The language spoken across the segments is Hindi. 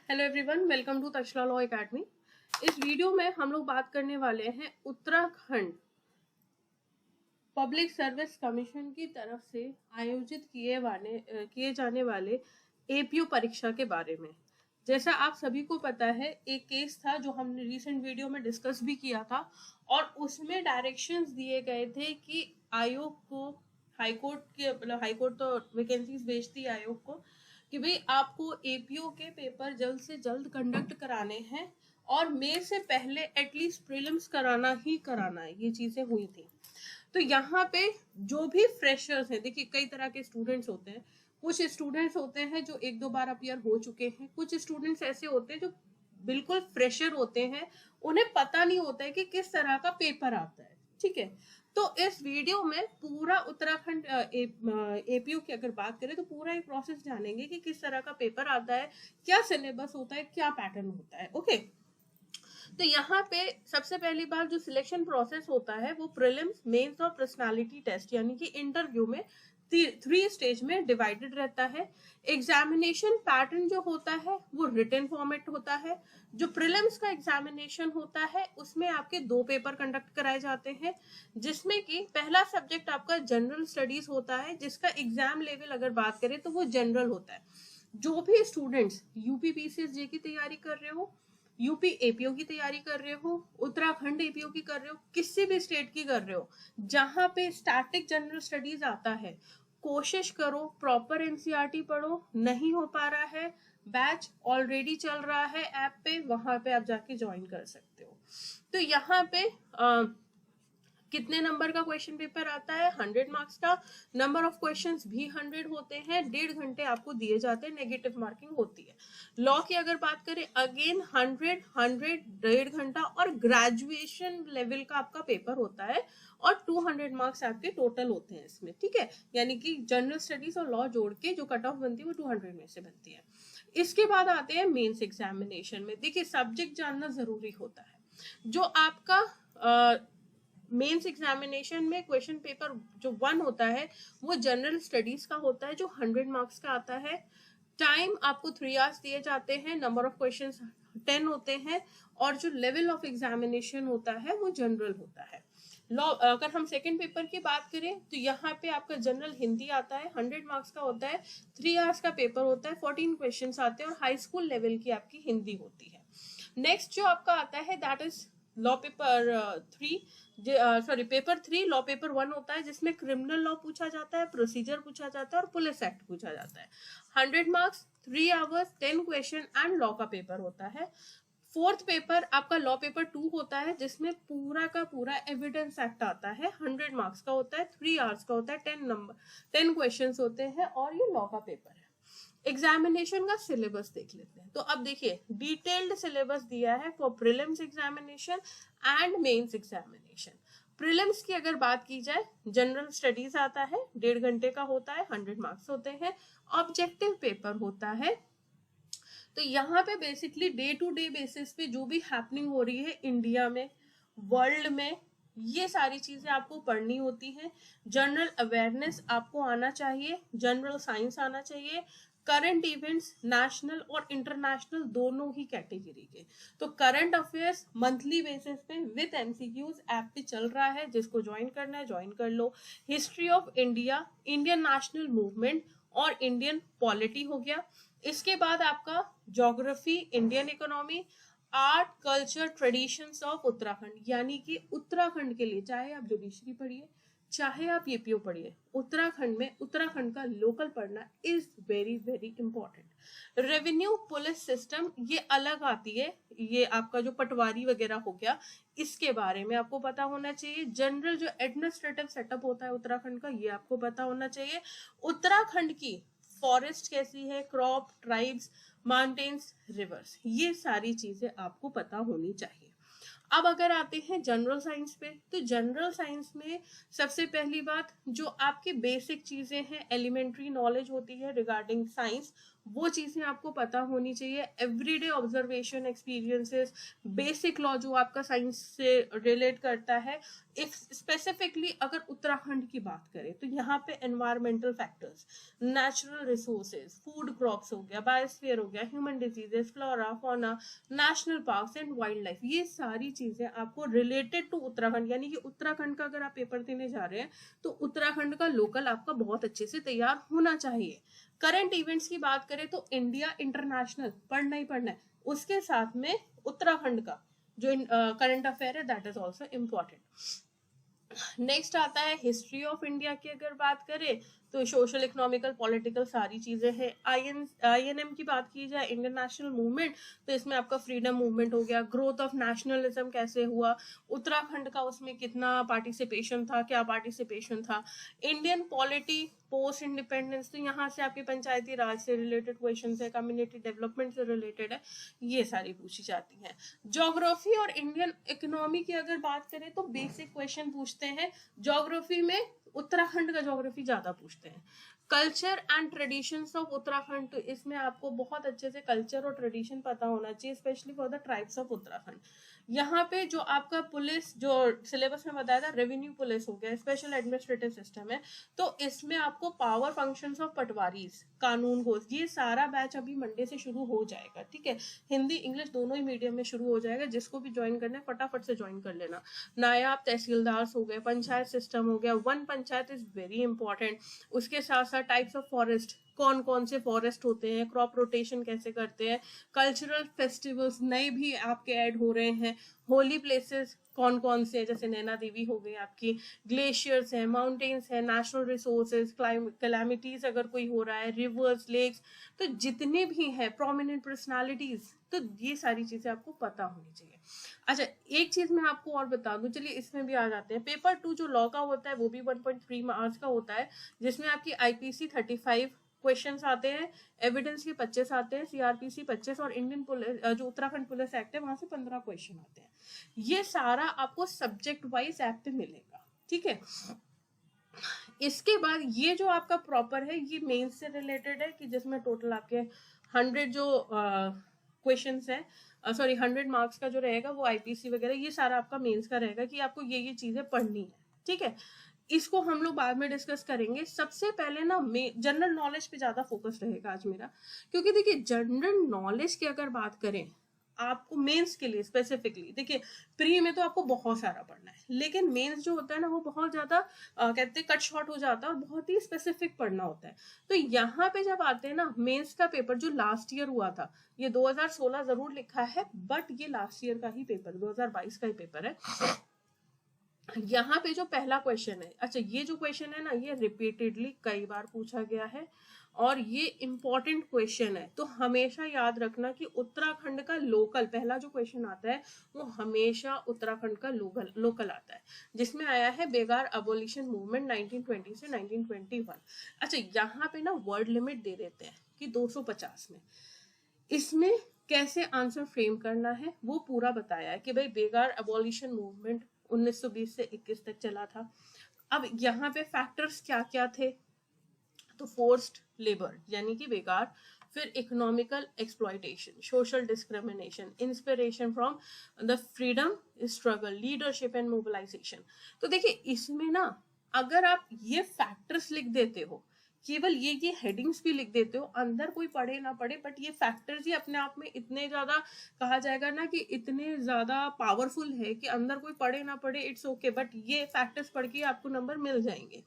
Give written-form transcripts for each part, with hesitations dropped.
Hello everyone, welcome to Takshala law academy. इस वीडियो में हम लोग बात करने वाले हैं उत्तराखंड पब्लिक सर्विस कमीशन की तरफ से आयोजित किए जाने वाले एपीयू परीक्षा के बारे में। जैसा आप सभी को पता है, एक केस था जो हमने रिसेंट वीडियो में डिस्कस भी किया था और उसमें डायरेक्शंस दिए गए थे कि आयोग को हाईकोर्ट तो वैकेंसीज भेजती है आयोग को कि भाई आपको एपीओ के पेपर जल्द से जल्द कंडक्ट कराने हैं और मई से पहले एटलीस्ट प्रीलिम्स कराना ही कराना है। ये चीजें हुई थी। तो यहाँ पे जो भी फ्रेशर्स हैं, देखिए कई तरह के स्टूडेंट्स होते हैं। कुछ स्टूडेंट्स होते हैं जो एक दो बार अपीयर हो चुके हैं, कुछ स्टूडेंट्स ऐसे होते हैं जो बिल्कुल फ्रेशर होते हैं, उन्हें पता नहीं होता है कि किस तरह का पेपर आता है। ठीक है, तो इस वीडियो में पूरा उत्तराखंड एपीयू की अगर बात करें तो पूरा एक प्रोसेस जानेंगे कि किस तरह का पेपर आता है, क्या सिलेबस होता है, क्या पैटर्न होता है। ओके, तो यहाँ पे सबसे पहली बार जो सिलेक्शन प्रोसेस होता है वो प्रीलिम्स, मेंस और पर्सनालिटी टेस्ट यानी कि इंटरव्यू में 3 स्टेज में डिवाइडेड रहता है। एग्जामिनेशन पैटर्न जो होता है वो रिटन फॉर्मेट होता है। जो प्रीलिम्स का एग्जामिनेशन होता है उसमें आपके 2 पेपर कंडक्ट कराए जाते हैं, जिसमें कि पहला सब्जेक्ट आपका जनरल स्टडीज होता है, जिसका एग्जाम लेवल अगर बात करें तो वो जनरल होता है। जो भी स्टूडेंट्स यूपी पीसीएसजे की तैयारी कर रहे हो, यूपी एपीओ की तैयारी कर रहे हो, उत्तराखंड एपीओ की कर रहे हो, किसी भी स्टेट की कर रहे हो, जहां पे स्टैटिक जनरल स्टडीज आता है, कोशिश करो प्रॉपर एनसीईआरटी पढ़ो। नहीं हो पा रहा है, बैच ऑलरेडी चल रहा है ऐप पे, वहां पे आप जाके ज्वाइन कर सकते हो। तो यहाँ पे कितने नंबर का क्वेश्चन पेपर आता है? 100 मार्क्स का। नंबर ऑफ क्वेश्चंस भी 100 होते हैं। 1.5 घंटे आपको दिए जाते हैं, नेगेटिव मार्किंग होती है। लॉ की अगर बात करें, अगेन 100 1.5 घंटा और ग्रेजुएशन लेवल का आपका पेपर होता है और 200 मार्क्स आपके टोटल होते हैं इसमें। ठीक है, यानी कि जनरल स्टडीज और लॉ जोड़ के जो कट ऑफ बनती है वो 200 में से बनती है। इसके बाद आते हैं मेंस एग्जामिनेशन में। देखिए सब्जेक्ट जानना जरूरी होता है। जो आपका मेंस एग्जामिनेशन में क्वेश्चन पेपर जो 1 होता है वो जनरल स्टडीज का होता है, जो 100 मार्क्स का आता है। टाइम आपको 3 आवर्स दिए जाते हैं, नंबर ऑफ क्वेश्चंस 10 होते हैं और जो लेवल ऑफ एग्जामिनेशन होता है वो जनरल होता है। लॉ अगर हम सेकंड पेपर की बात करें तो यहाँ पे आपका जनरल हिंदी आता है, 100 मार्क्स का होता है, 3 आवर्स का पेपर होता है, 14 क्वेश्चंस आते हैं और हाई स्कूल लेवल की आपकी हिंदी होती है। नेक्स्ट जो आपका आता है that is law paper 3 law paper 1 होता है, जिसमें क्रिमिनल लॉ पूछा जाता है, प्रोसीजर पूछा जाता है और पुलिस एक्ट पूछा जाता है। 100 marks, 3 hours, 10 question and law का पेपर होता है। फोर्थ पेपर आपका लॉ पेपर 2 होता है, जिसमें पूरा का पूरा एविडेंस एक्ट आता है, 100 मार्क्स का होता है, 3 आवर्स का होता है, 10 क्वेश्चन होते हैं और ये लॉ का पेपर है। एग्जामिनेशन का सिलेबस देख लेते हैं। तो अब देखिए डिटेल्ड सिलेबस दिया है for prelims examination and mains examination. Prelims की अगर बात की जाए, जनरल स्टडीज आता है, 1.5 घंटे का होता है, 100 मार्क्स होते हैं। ऑब्जेक्टिव पेपर होता है। तो यहाँ पे basically day to day basis पे जो भी हैपनिंग हो रही है इंडिया में, वर्ल्ड में, ये सारी चीजें आपको पढ़नी होती हैं। जनरल अवेयरनेस आपको आना चाहिए, जनरल साइंस आना चाहिए, करंट इवेंट्स नेशनल और इंटरनेशनल दोनों ही कैटेगरी के। तो करंट अफेयर्स मंथली बेसिस पे विद एमसीक्यूज ऐप पे चल रहा है, जिसको ज्वाइन करना है ज्वाइन कर लो। History of India, Indian national movement और इंडियन पॉलिटी हो गया। इसके बाद आपका geography, Indian economy, art, culture, traditions of Uttarakhand, यानी कि उत्तराखंड के लिए चाहे आप जुडिशरी पढ़िए चाहे आप एपीओ पढ़िए, उत्तराखंड में उत्तराखंड का लोकल पढ़ना is very very important. Revenue police system ये अलग आती है, ये आपका जो पटवारी वगैरह हो गया, इसके बारे में आपको पता होना चाहिए। जनरल जो एडमिनिस्ट्रेटिव सेटअप होता है उत्तराखंड का, ये आपको पता होना चाहिए। उत्तराखंड की फॉरेस्ट कैसी है, क्रॉप, ट्राइब्स, माउंटेन्स, रिवर्स, ये सारी चीजें आपको पता होनी चाहिए। अब अगर आते हैं जनरल साइंस पे, तो जनरल साइंस में सबसे पहली बात जो आपकी बेसिक चीजें हैं, एलिमेंट्री नॉलेज होती है रिगार्डिंग साइंस, वो चीजें आपको पता होनी चाहिए। Everyday observation experiences, basic law जो आपका साइंस से रिलेट करता है। इफ स्पेसिफिकली अगर उत्तराखंड की बात करें तो यहाँ पे environmental factors, natural resources, food crops हो गया, बायोस्फीयर हो गया, human diseases, flora fauna, national parks and wild life, ये सारी चीजें आपको रिलेटेड टू उत्तराखंड, यानी कि उत्तराखंड का अगर आप पेपर देने जा रहे हैं तो उत्तराखंड का लोकल आपका बहुत अच्छे से तैयार होना चाहिए। करंट इवेंट्स की बात करें तो इंडिया इंटरनेशनल पढ़ना ही पढ़ना है, उसके साथ में उत्तराखंड का जो करंट अफेयर है that is also important. Next आता है हिस्ट्री ऑफ इंडिया की अगर बात करें तो सोशल इकोनॉमिकल पॉलिटिकल सारी चीजें हैं। आईएनएम की बात की जाए, इंडियन नेशनल मूवमेंट, तो इसमें आपका फ्रीडम मूवमेंट हो गया, ग्रोथ ऑफ नेशनलिज्म कैसे हुआ, उत्तराखंड का उसमें कितना पार्टिसिपेशन था, क्या पार्टिसिपेशन था, इंडियन पॉलिटी पोस्ट इंडिपेंडेंस, तो यहाँ से आपके पंचायती राज से रिलेटेड क्वेश्चन है, कम्युनिटी डेवलपमेंट से रिलेटेड है, ये सारी पूछी जाती हैं। ज्योग्राफी और इंडियन इकोनॉमी की अगर बात करें तो बेसिक क्वेश्चन पूछते हैं। ज्योग्राफी में उत्तराखंड का ज्योग्राफी ज्यादा पूछते हैं। Culture and traditions of Uttarakhand, तो इसमें आपको बहुत अच्छे से कल्चर और ट्रेडिशन पता होना चाहिए, specially for the tribes of Uttarakhand. यहाँ पे जो आपका पुलिस जो सिलेबस में बताया था, रेवेन्यू पुलिस हो गया, स्पेशल एडमिनिस्ट्रेटिव सिस्टम है, तो इसमें आपको पावर फंक्शंस ऑफ पटवारीज, कानून गोज, ये सारा बैच अभी मंडे से शुरू हो जाएगा, ठीक है। हिंदी इंग्लिश दोनों ही मीडियम में शुरू हो जाएगा, जिसको भी ज्वाइन करना है फटाफट से ज्वाइन कर लेना। नायाब तहसीलदार हो गए, पंचायत सिस्टम हो गया, one panchayat is very important. उसके साथ साथ टाइप्स ऑफ फॉरेस्ट, कौन कौन से फॉरेस्ट होते हैं, क्रॉप रोटेशन कैसे करते हैं, कल्चरल फेस्टिवल्स नए भी आपके ऐड हो रहे हैं, होली प्लेसेस कौन कौन से, जैसे नैना देवी हो गई आपकी, ग्लेशियर्स हैं, माउंटेन्स हैं, नेचुरल रिसोर्सेज, कैलामिटीज अगर कोई हो रहा है, रिवर्स, लेक्स, तो जितने भी हैं प्रोमिनेंट पर्सनालिटीज, तो ये सारी चीजें आपको पता होनी चाहिए। अच्छा, एक चीज मैं आपको और बता दूं, चलिए इसमें भी आ जाते हैं। पेपर 2 जो लॉ का होता है वो भी 1.3 मार्क्स का होता है, जिसमें आपकी आईपीसी 35 क्वेश्चंस आते हैं, एविडेंस के 25 आते हैं, सीआरपीसी 25, और इंडियन पुलिस जो उत्तराखंड पुलिस एक्ट है वहां से 15 क्वेश्चन आते हैं। ये सारा आपको सब्जेक्ट वाइज एक्ट में ठीक है। इसके बाद ये जो आपका प्रॉपर है ये मेंस से रिलेटेड है, कि जिसमें टोटल आपके 100 जो क्वेश्चंस है, सॉरी 100 मार्क्स का जो रहेगा वो आईपीसी वगैरह, ये सारा आपका मेंस का रहेगा कि आपको ये चीजें पढ़नी है, ठीक है। इसको हम लोग बाद में डिस्कस करेंगे। सबसे पहले ना जनरल नॉलेज पे ज्यादा फोकस रहेगा आज मेरा, क्योंकि देखिए जनरल नॉलेज की अगर बात करें आपको मेंस के लिए स्पेसिफिकली, देखिए प्री में तो आपको बहुत सारा पढ़ना है, लेकिन मेंस जो होता है ना वो बहुत ज्यादा कहते हैं कट शॉर्ट हो जाता है और बहुत ही स्पेसिफिक पढ़ना होता है। तो यहाँ पे जब आते हैं ना मेंस का पेपर जो लास्ट ईयर हुआ था, ये 2016 जरूर लिखा है बट ये लास्ट ईयर का ही पेपर, 2022 का ही पेपर है। यहाँ पे जो पहला क्वेश्चन है, अच्छा ये जो क्वेश्चन है ना ये रिपीटेडली कई बार पूछा गया है और ये इंपॉर्टेंट क्वेश्चन है, तो हमेशा याद रखना कि उत्तराखंड का लोकल पहला जो क्वेश्चन आता है वो हमेशा उत्तराखंड का लोकल आता है, जिसमें आया है बेगार अबोलिशन मूवमेंट 1920 से 1921। अच्छा यहाँ पे ना वर्ड लिमिट दे देते हैं कि 250 में, इसमें कैसे आंसर फ्रेम करना है वो पूरा बताया है कि भाई बेगार अबोलिशन मूवमेंट 1920 से 21 तक चला था। अब यहाँ पे फैक्टर्स क्या क्या थे, तो फोर्स्ड लेबर यानी कि बेकार, फिर economical exploitation, social discrimination, inspiration from the freedom struggle, leadership and mobilisation. तो देखिए इसमें ना अगर आप ये फैक्टर्स लिख देते हो, केवल ये हेडिंग्स भी लिख देते हो, अंदर कोई पढ़े ना पढ़े, बट ये फैक्टर्स ही अपने आप में इतने ज्यादा कहा जाएगा ना कि इतने ज्यादा पावरफुल है कि अंदर कोई पढ़े ना पढ़े इट्स ओके, बट ये फैक्टर्स पढ़ के आपको नंबर मिल जाएंगे।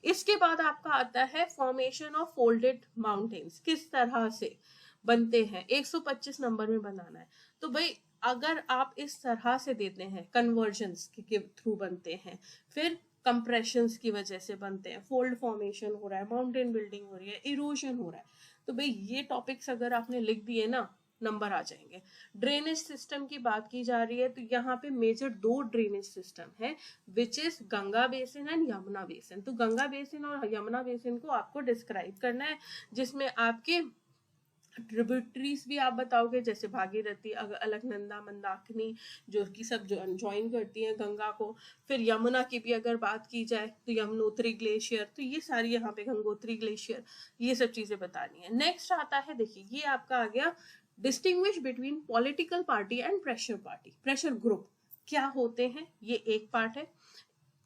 इसके बाद आपका आता है फॉर्मेशन ऑफ फोल्डेड माउंटेन्स, किस तरह से बनते हैं, 125 नंबर में बनाना है। तो भाई अगर आप इस तरह से देते हैं, कन्वर्जन्स के थ्रू बनते हैं, फिर कंप्रेशंस की वजह से बनते हैं, फोल्ड फॉर्मेशन हो रहा है, माउंटेन बिल्डिंग हो रही है, इरोजन हो रहा है, तो भाई ये टॉपिक्स अगर आपने लिख दिए ना नंबर आ जाएंगे। ड्रेनेज सिस्टम की बात की जा रही है तो यहाँ पे मेजर 2 ड्रेनेज सिस्टम है, which is Ganga basin and Yamuna basin. तो गंगा बेसिन और यमुना बेसिन को आपको डिस्क्राइब करना है, जिसमें आपके ट्रिब्यूटरीज भी आप बताओगे, जैसे भागीरथी, अलकनंदा, मंदाकिनी, जो कि सब ज्वाइन करती हैं गंगा को। फिर यमुना की भी अगर बात की जाए तो यमुनोत्री ग्लेशियर, तो ये सारी यहाँ पे गंगोत्री ग्लेशियर, ये सब चीजें बतानी है। नेक्स्ट आता है, देखिए ये आपका आ गया distinguish between political party and pressure party, pressure group क्या होते हैं, ये एक पार्ट है।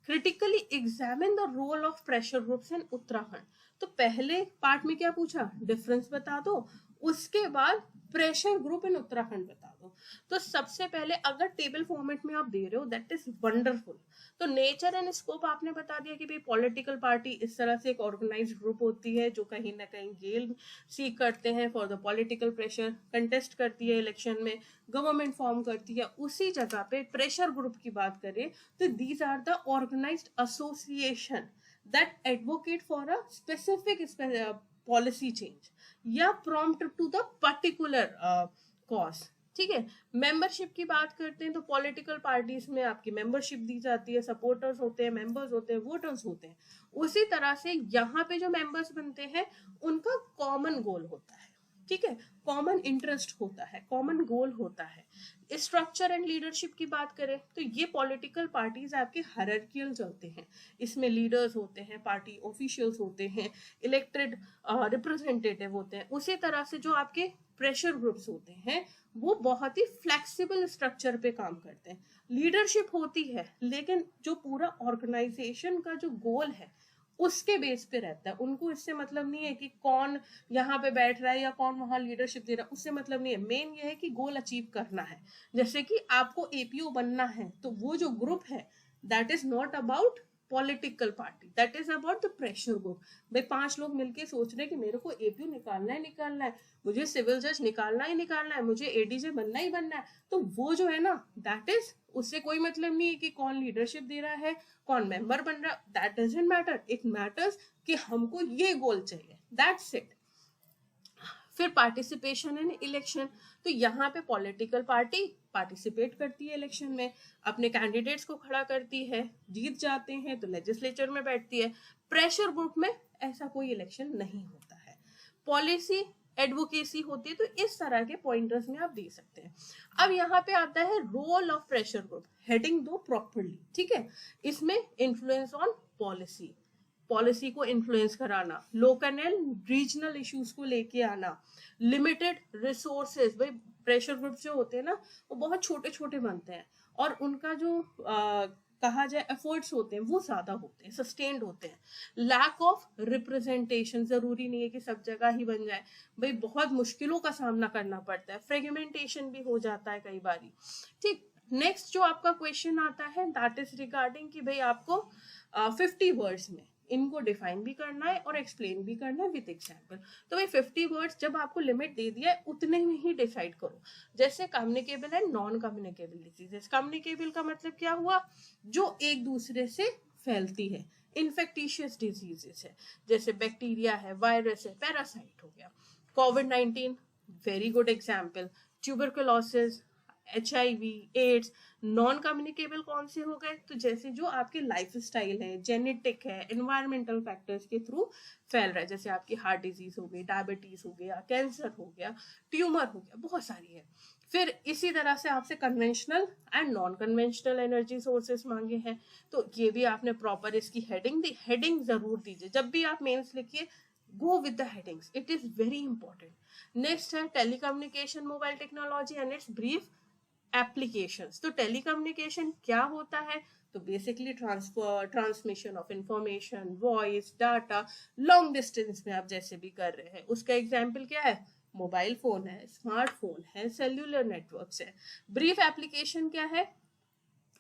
Critically examine the role of pressure groups in Uttarakhand, तो पहले पार्ट में क्या पूछा, डिफरेंस बता दो, उसके बाद प्रेशर ग्रुप इन उत्तराखंड बता दो। तो सबसे पहले अगर टेबल फॉर्मेट में आप दे रहे हो, दैट इज वंडरफुल। तो नेचर एंड स्कोप आपने बता दिया कि भाई पॉलिटिकल पार्टी इस तरह से एक ऑर्गेनाइज्ड ग्रुप होती है जो कहीं ना कहीं गेल सीख करते हैं for the political pressure, contest करती है इलेक्शन में, गवर्नमेंट फॉर्म करती है। उसी जगह पे प्रेशर ग्रुप की बात करें तो these are the organised association that advocate for a specific policy change या prompt to the particular cause. ठीक है, मेंबरशिप की बात करते हैं तो पॉलिटिकल पार्टीज में आपकी मेंबरशिप दी जाती है, सपोर्टर्स होते हैं, मेंबर्स होते हैं, वोटर्स होते हैं। उसी तरह से यहाँ पे जो मेंबर्स बनते हैं उनका कॉमन गोल होता है, ठीक है, कॉमन इंटरेस्ट होता है, कॉमन गोल होता है। स्ट्रक्चर एंड लीडरशिप की बात करें तो ये पॉलिटिकल पार्टीज आपके हायरार्कियल चलते हैं, इसमें लीडर्स होते हैं, पार्टी ऑफिशियल्स होते हैं, इलेक्टेड रिप्रेजेंटेटिव होते हैं। उसी तरह से जो आपके प्रेशर ग्रुप्स होते हैं वो बहुत ही फ्लेक्सिबल स्ट्रक्चर पे काम करते हैं। लीडरशिप होती है लेकिन जो पूरा ऑर्गेनाइजेशन का जो गोल है उसके बेस पे रहता है। उनको इससे मतलब नहीं है कि कौन यहाँ पे बैठ रहा है या कौन वहां लीडरशिप दे रहा है, उससे मतलब नहीं है। मेन ये है कि गोल अचीव करना है। जैसे कि आपको एपीओ बनना है तो वो जो ग्रुप है that is not about political party, that is about the pressure group. भाई 5 लोग मिलके सोच रहे हैं कि मेरे को एपीओ निकालना है, निकालना है, मुझे सिविल जज निकालना ही निकालना है, मुझे एडीजे बनना ही बनना है, तो वो जो है ना दैट इज, उससे कोई मतलब नहीं है कि कौन लीडरशिप दे रहा है, कौन मेंबर बन रहा है, that doesn't matter. It matters कि हमको ये गोल चाहिए, दैट्स इट। फिर पार्टिसिपेशन इन इलेक्शन, तो यहाँ पे पॉलिटिकल पार्टी पार्टिसिपेट करती है इलेक्शन में, अपने कैंडिडेट्स को खड़ा करती है, जीत जाते हैं तो लेजिस्लेचर में बैठती है। प्रेशर ग्रुप में ऐसा कोई इलेक्शन नहीं होता है। पॉलिसी एडवोकेसी होती है। तो इस तरह के पॉइंटर्स में आप दे सकते हैं। अब यहाँ पे आता है role of pressure group, heading दो प्रॉपर्ली, ठीक है। इसमें इन्फ्लुएंस ऑन पॉलिसी, पॉलिसी को इन्फ्लुएंस कराना, लोकल एंड रीजनल इश्यूज को लेके आना, लिमिटेड रिसोर्सेज। भाई प्रेशर ग्रुप जो होते हैं ना वो बहुत छोटे छोटे बनते हैं और उनका जो कहा जाए एफर्ट्स होते हैं वो ज्यादा होते हैं, सस्टेन्ड होते हैं। लैक ऑफ रिप्रेजेंटेशन, जरूरी नहीं है कि सब जगह ही बन जाए, भाई बहुत मुश्किलों का सामना करना पड़ता है, फ्रेगमेंटेशन भी हो जाता है कई बारी। ठीक, नेक्स्ट जो आपका क्वेश्चन आता है दैट इज रिगार्डिंग कि भाई आपको 50 वर्ड्स में इनको डिफाइन भी करना है और एक्सप्लेन भी करना है विद एग्जांपल। तो भाई 50 वर्ड्स जब आपको लिमिट दे दिया है उतने में ही डिसाइड करो। जैसे communicable and non communicable diseases, communicable का मतलब क्या हुआ, जो एक दूसरे से फैलती है, इन्फेक्टिशियस डिजीजेस है, जैसे बैक्टीरिया है, वायरस है, पैरासाइट हो गया। कोविड-19 very good example, tuberculosis, HIV, AIDS. Non communicable कौन से हो गए, तो जैसे जो आपके लाइफ स्टाइल है, जेनेटिक है, एनवायरमेंटल फैक्टर्स के थ्रू फैल रहा है, जैसे आपकी हार्ट डिजीज हो गई, डायबिटीज हो गया, कैंसर हो गया, ट्यूमर हो गया, बहुत सारी है। फिर इसी तरह से आपसे conventional and non conventional energy sources मांगे हैं, तो ये भी आपने प्रॉपर इसकी हेडिंग दी। हेडिंग जरूर दीजिए जब भी आप मेंस लिखिए, go with the headings, it is very important। next है telecommunication mobile technology and it's brief applications. तो टेलीकम्युनिकेशन क्या होता है, तो basically transmission of information, voice, data, long distance में आप जैसे भी कर रहे हैं। उसका एग्जाम्पल क्या है, मोबाइल फोन है, स्मार्टफोन है, सेल्यूलर नेटवर्क्स है। ब्रीफ एप्लीकेशन क्या है,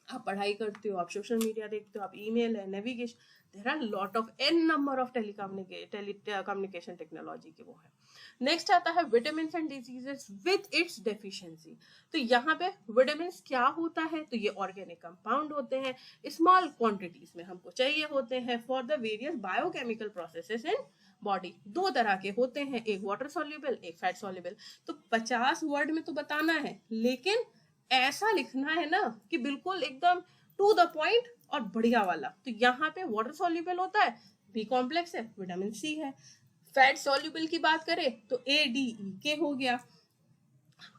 आप पढ़ाई करते हो, आप सोशल मीडिया देखते हो, आप ईमेल है, navigation, there are lot of n number of telecommunication technology के वो है। नेक्स्ट आता है vitamin and diseases with its deficiency. तो यहाँ पे विटामिन क्या होता है, तो ये ऑर्गेनिक कंपाउंड होते हैं, स्मॉल क्वांटिटीज में हमको चाहिए होते हैं for the various biochemical processes in body. 2 तरह के होते हैं, एक वाटर सॉल्युबल, एक फैट सॉल्युबल। तो 50 वर्ड में तो बताना है, लेकिन ऐसा लिखना है ना कि बिल्कुल एकदम टू द पॉइंट और बढ़िया वाला। तो यहाँ पे वाटर सॉल्युबल होता है, बी कॉम्प्लेक्स है, विटामिन सी है, फैट सॉल्युबल की बात करें तो ADEK हो गया।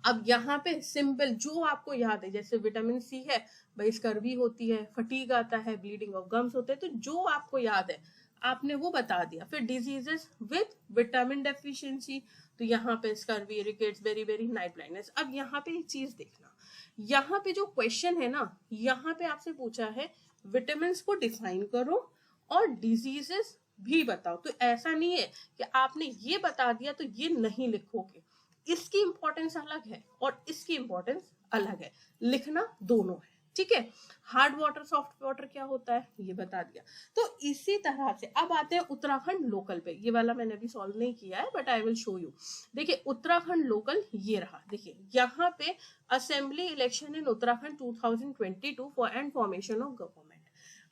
अब यहाँ पे सिंपल जो आपको याद है, जैसे विटामिन सी है भाई, स्कर्वी होती है, फटीग आता है, ब्लीडिंग ऑफ गम्स होते हैं, तो जो आपको याद है आपने वो बता दिया। फिर डिजीजेस विद विटामिन डेफिशिएंसी, तो यहाँ पे स्कर्वी, रिकेट्स, बेरी नाइट ब्लाइंडनेस। अब यहाँ पे एक चीज देखना, यहाँ पे जो क्वेश्चन है ना, यहाँ पे आपसे पूछा है विटामिन को डिफाइन करो और डिजीजेस भी बताओ। तो ऐसा नहीं है कि आपने ये बता दिया तो ये नहीं लिखोगे, इसकी इंपॉर्टेंस अलग है और इसकी इंपॉर्टेंस अलग है, लिखना दोनों है, ठीक है। हार्ड वाटर, सॉफ्ट वाटर क्या होता है ये बता दिया। तो इसी तरह से अब आते हैं उत्तराखंड लोकल पे। ये वाला मैंने अभी सॉल्व नहीं किया है but I will show you. देखिए उत्तराखंड लोकल ये रहा, देखिए यहाँ पे assembly election in Uttarakhand 2022 for and formation of government.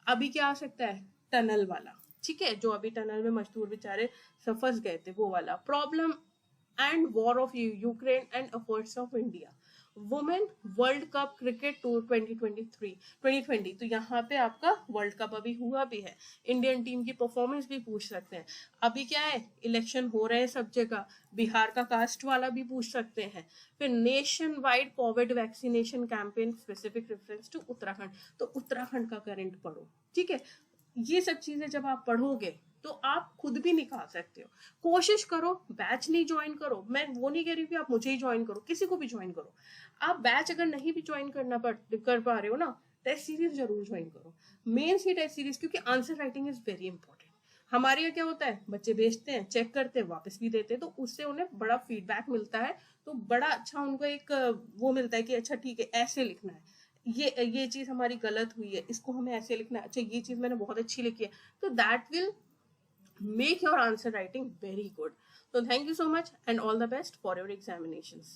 अभी क्या आ सकता है, टनल वाला, ठीक है, जो अभी टनल में मजदूर बेचारे फंस गए थे वो वाला problem and war of Ukraine and efforts of India, women world cup cricket tour 2020। तो यहाँ पे आपका वर्ल्ड कप अभी हुआ भी है, इंडियन टीम की परफॉर्मेंस भी पूछ सकते हैं। अभी क्या है, इलेक्शन हो रहे हैं सब जगह, बिहार का कास्ट वाला भी पूछ सकते हैं। फिर nationwide covid vaccination campaign specific reference to Uttarakhand, तो उत्तराखंड का करंट पढ़ो, ठीक है। ये सब चीजें जब आप पढ़ोगे तो आप खुद भी निकाल सकते हो। कोशिश करो, बैच नहीं ज्वाइन करो, मैं वो नहीं कह रही कि आप मुझे ही ज्वाइन करो, किसी को भी ज्वाइन करो। आप बैच अगर नहीं भी ज्वाइन कर पा रहे हो ना, टेस्ट सीरीज जरूर ज्वाइन करो, मेन सी टेस्ट सीरीज, क्योंकि answer writing is very important. हमारे यहाँ क्या होता है, बच्चे भेजते हैं, चेक करते हैं, वापस भी देते हैं, तो उससे उन्हें बड़ा फीडबैक मिलता है, तो बड़ा अच्छा उनको एक वो मिलता है कि अच्छा ठीक है ऐसे लिखना है, ये चीज हमारी गलत हुई है, इसको हमें ऐसे लिखना है, अच्छा ये चीज मैंने बहुत अच्छी लिखी है, तो that will make your answer writing very good. So thank you so much and all the best for your examinations.